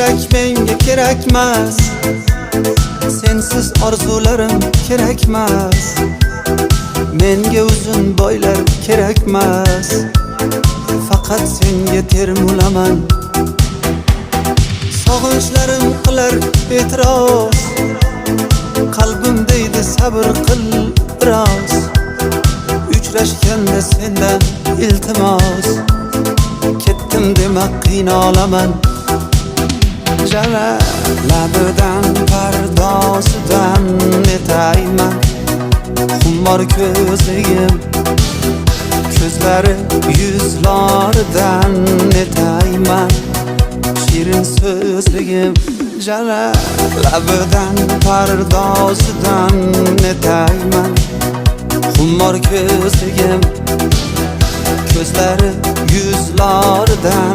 yurak menga kerakmas, sensiz orzularim kerakmas. Menga uzun boylar kerakmas, faqat senga termulaman. Sog'inchlarim qilar e'tiroz, qalbim deydi sabr qil biroz. Uchrashganda sendan iltimos, ketdim dema qiynalaman. Jala labidan pardosidan netayman, xumor ko'zligim ko'zlari yuzlaridan netayman. Shirin so'zligim jala labidan pardosidan netayman, xumor ko'zligim ko'zlari yuzlaridan